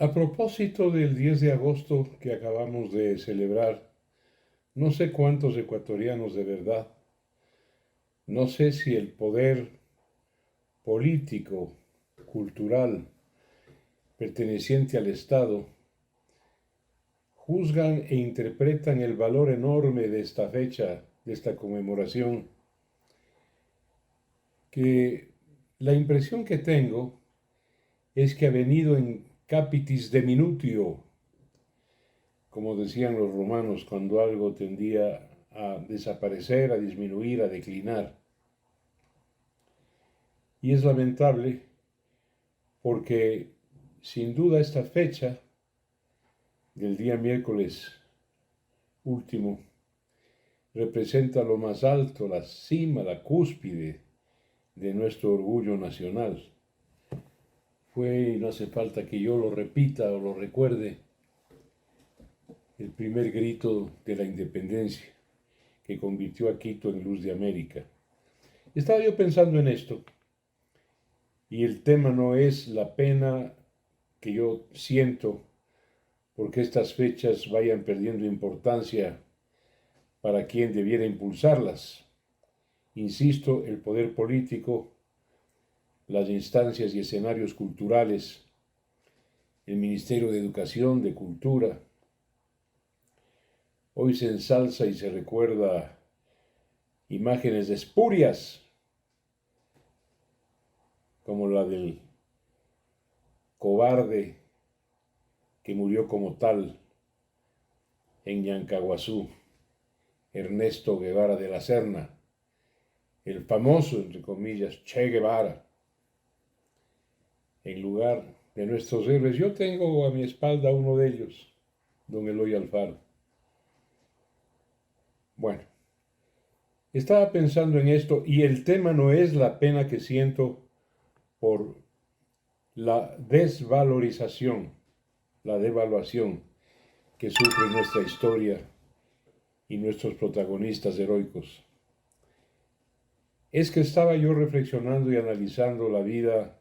A propósito del 10 de agosto que acabamos de celebrar, no sé cuántos ecuatorianos de verdad, no sé si el poder político, cultural, perteneciente al Estado, juzgan e interpretan el valor enorme de esta fecha, de esta conmemoración, que la impresión que tengo es que ha venido en capitis deminutio, como decían los romanos, cuando algo tendía a desaparecer, a disminuir, a declinar. Y es lamentable porque sin duda esta fecha del día miércoles último representa lo más alto, la cima, la cúspide de nuestro orgullo nacional. Fue, y no hace falta que yo lo repita o lo recuerde, el primer grito de la independencia que convirtió a Quito en luz de América. Estaba yo pensando en esto, y el tema no es la pena que yo siento porque estas fechas vayan perdiendo importancia para quien debiera impulsarlas. Insisto, el poder político, las instancias y escenarios culturales, el Ministerio de Educación, de Cultura. Hoy se ensalza y se recuerda imágenes espurias, como la del cobarde que murió como tal en Yancaguazú, Ernesto Guevara de la Serna, el famoso, entre comillas, Che Guevara, en lugar de nuestros héroes. Yo tengo a mi espalda uno de ellos, don Eloy Alfaro. Bueno, estaba pensando en esto y el tema no es la pena que siento por la desvalorización, la devaluación que sufre nuestra historia y nuestros protagonistas heroicos. Es que estaba yo reflexionando y analizando la vida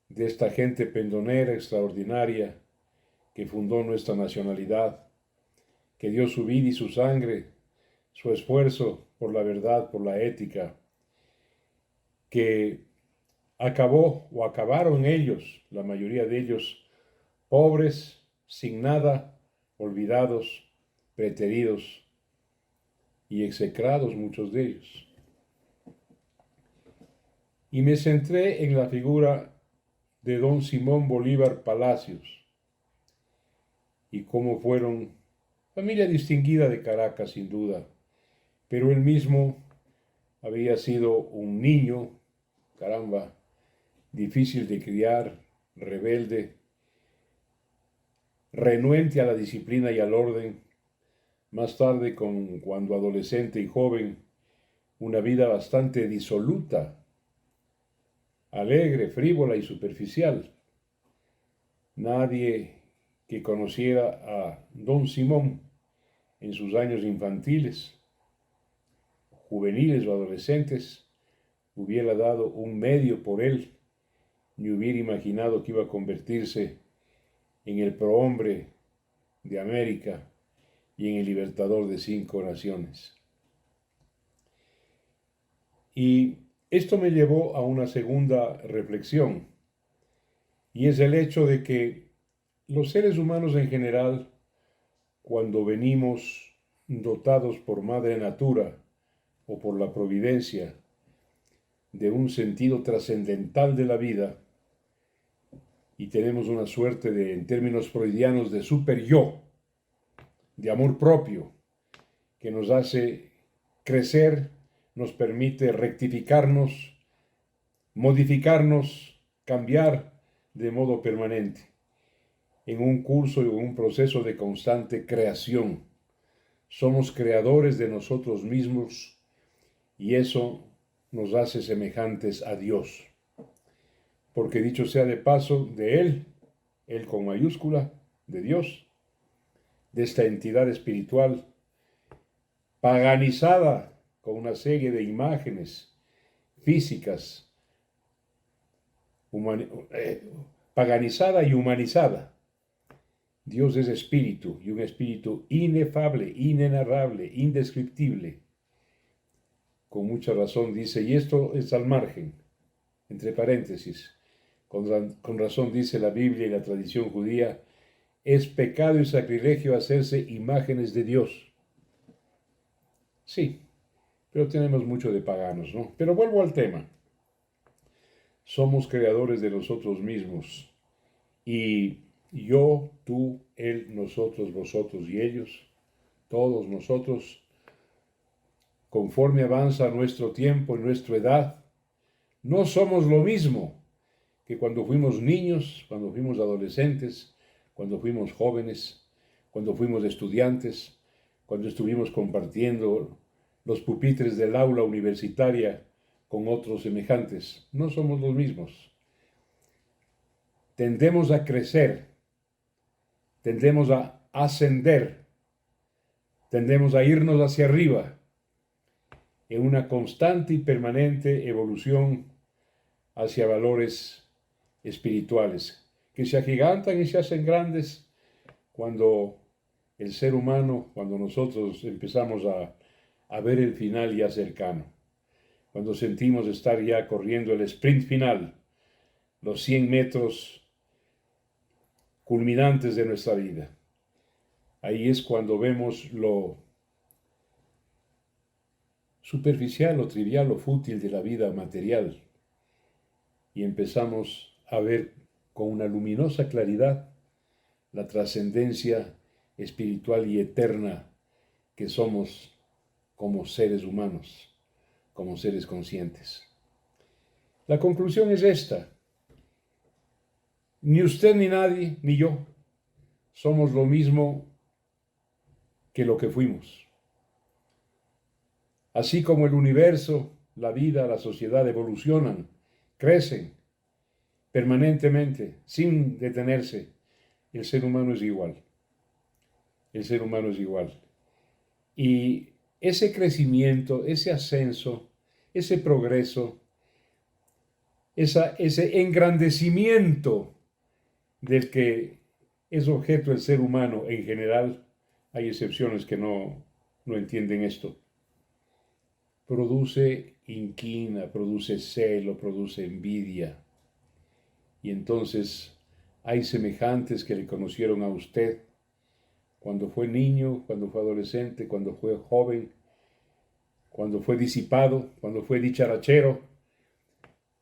de esta gente pendonera extraordinaria que fundó nuestra nacionalidad, que dio su vida y su sangre, su esfuerzo por la verdad, por la ética, que acabó o acabaron ellos, la mayoría de ellos, pobres, sin nada, olvidados, preteridos y execrados muchos de ellos. Y me centré en la figura de don Simón Bolívar Palacios y cómo fueron familia distinguida de Caracas, sin duda, pero él mismo había sido un niño, caramba, difícil de criar, rebelde, renuente a la disciplina y al orden. Más tarde, cuando adolescente y joven, una vida bastante disoluta, alegre, frívola y superficial. Nadie que conociera a don Simón en sus años infantiles, juveniles o adolescentes, hubiera dado un medio por él, ni hubiera imaginado que iba a convertirse en el prohombre de América y en el libertador de 5 naciones. Y esto me llevó a una segunda reflexión, y es el hecho de que los seres humanos en general, cuando venimos dotados por madre natura o por la providencia de un sentido trascendental de la vida, y tenemos una suerte de, en términos freudianos, de super yo, de amor propio, que nos hace crecer, nos permite rectificarnos, modificarnos, cambiar de modo permanente, en un curso y en un proceso de constante creación. Somos creadores de nosotros mismos y eso nos hace semejantes a Dios. Porque dicho sea de paso, de Él con mayúscula, de Dios, de esta entidad espiritual, paganizada con una serie de imágenes físicas, paganizada y humanizada, Dios es espíritu y un espíritu inefable, inenarrable, indescriptible. Con mucha razón dice, y esto es al margen, entre paréntesis, con razón dice la Biblia y la tradición judía, es pecado y sacrilegio hacerse imágenes de Dios. Sí, pero tenemos mucho de paganos, ¿no? Pero vuelvo al tema. Somos creadores de nosotros mismos. Y yo, tú, él, nosotros, vosotros y ellos, todos nosotros, conforme avanza nuestro tiempo y nuestra edad, no somos lo mismo que cuando fuimos niños, cuando fuimos adolescentes, cuando fuimos jóvenes, cuando fuimos estudiantes, cuando estuvimos compartiendo los pupitres del aula universitaria con otros semejantes. No somos los mismos. Tendemos a crecer, tendemos a ascender, tendemos a irnos hacia arriba en una constante y permanente evolución hacia valores espirituales que se agigantan y se hacen grandes cuando el ser humano, cuando nosotros empezamos a ver el final ya cercano, cuando sentimos estar ya corriendo el sprint final, los 100 metros culminantes de nuestra vida. Ahí es cuando vemos lo superficial, lo trivial, lo fútil de la vida material y empezamos a ver con una luminosa claridad la trascendencia espiritual y eterna que somos como seres humanos, como seres conscientes. La conclusión es esta. Ni usted ni nadie, ni yo, somos lo mismo que lo que fuimos. Así como el universo, la vida, la sociedad evolucionan, crecen permanentemente, sin detenerse, el ser humano es igual. El ser humano es igual. Y ese crecimiento, ese ascenso, ese progreso, ese engrandecimiento del que es objeto el ser humano en general, hay excepciones que no entienden esto, produce inquina, produce celo, produce envidia. Y entonces hay semejantes que le conocieron a usted cuando fue niño, cuando fue adolescente, cuando fue joven, cuando fue disipado, cuando fue dicharachero,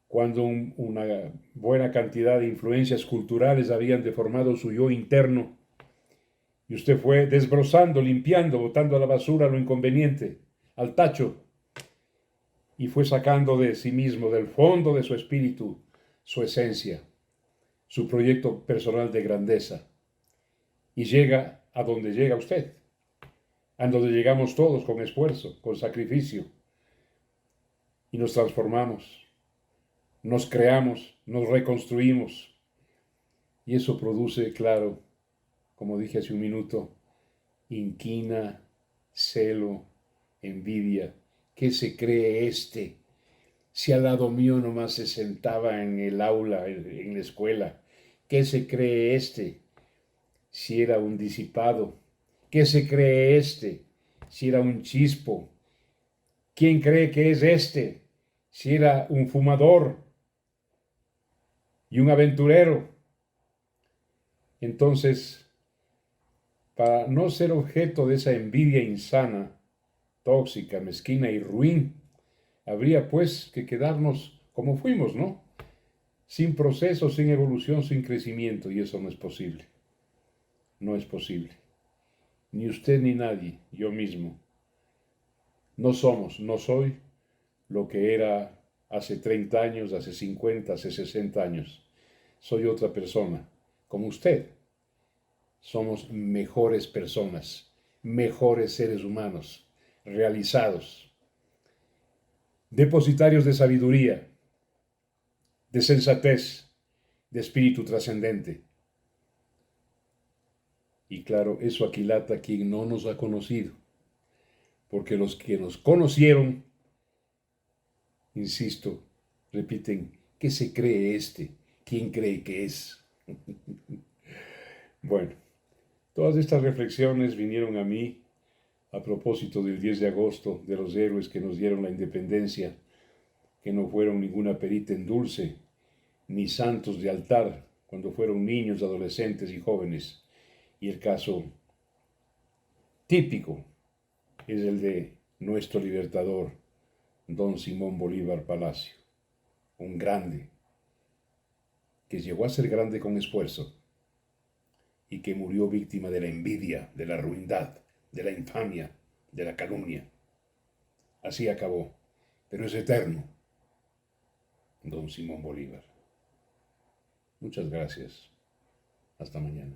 cuando una buena cantidad de influencias culturales habían deformado su yo interno, y usted fue desbrozando, limpiando, botando a la basura lo inconveniente, al tacho, y fue sacando de sí mismo, del fondo de su espíritu, su esencia, su proyecto personal de grandeza, y llega a donde llega usted, a donde llegamos todos con esfuerzo, con sacrificio, y nos transformamos, nos creamos, nos reconstruimos, y eso produce, claro, como dije hace un minuto, inquina, celo, envidia. ¿Qué se cree este? Si al lado mío nomás se sentaba en el aula, en la escuela, ¿qué se cree este? Si era un disipado. ¿Qué se cree este? Si era un chispo. ¿Quién cree que es este? Si era un fumador y un aventurero. Entonces, para no ser objeto de esa envidia insana, tóxica, mezquina y ruin, habría pues que quedarnos como fuimos, ¿no? Sin proceso, sin evolución, sin crecimiento, y eso no es posible. No es posible. Ni usted ni nadie, yo mismo. No somos, no soy lo que era hace 30 años, hace 50, hace 60 años. Soy otra persona, como usted. Somos mejores personas, mejores seres humanos, realizados, depositarios de sabiduría, de sensatez, de espíritu trascendente. Y claro, eso aquilata a quien no nos ha conocido, porque los que nos conocieron, insisto, repiten, ¿qué se cree este? ¿Quién cree que es? Bueno, Todas estas reflexiones vinieron a mí a propósito del 10 de agosto, de los héroes que nos dieron la independencia, que no fueron ninguna perita en dulce, ni santos de altar, cuando fueron niños, adolescentes y jóvenes. Y el caso típico es el de nuestro libertador, don Simón Bolívar Palacio, un grande, que llegó a ser grande con esfuerzo y que murió víctima de la envidia, de la ruindad, de la infamia, de la calumnia. Así acabó, pero es eterno, don Simón Bolívar. Muchas gracias. Hasta mañana.